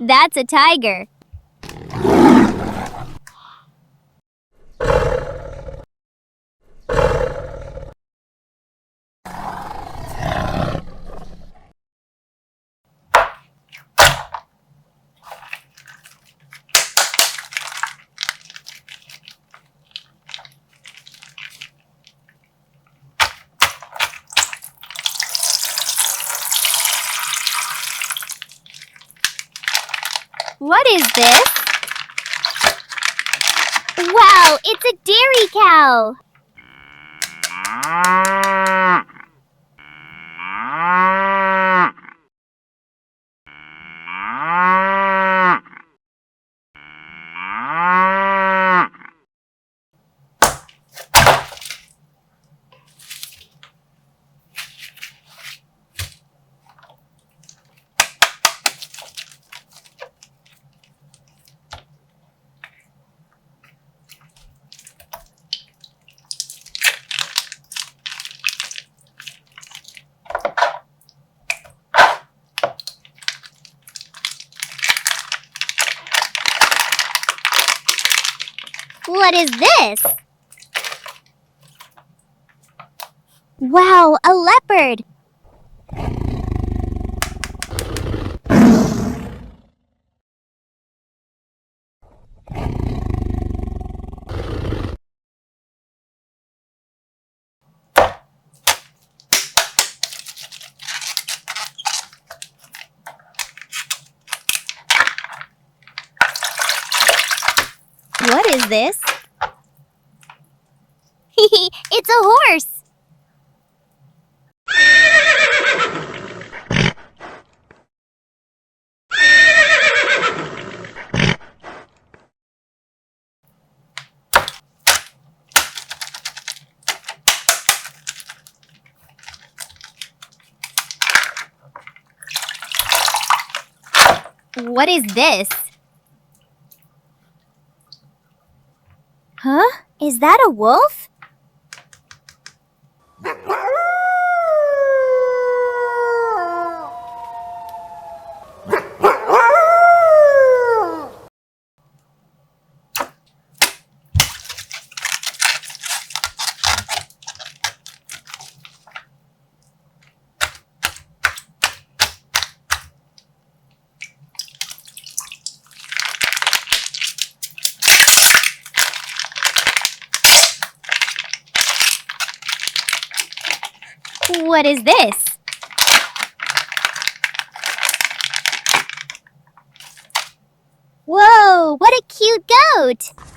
That's a tiger. What is this? Wow, it's a dairy cow. What is this? Wow, a leopard. What is this? It's a horse. What is this? Huh? Is that a wolf? What is this? Whoa, what a cute goat!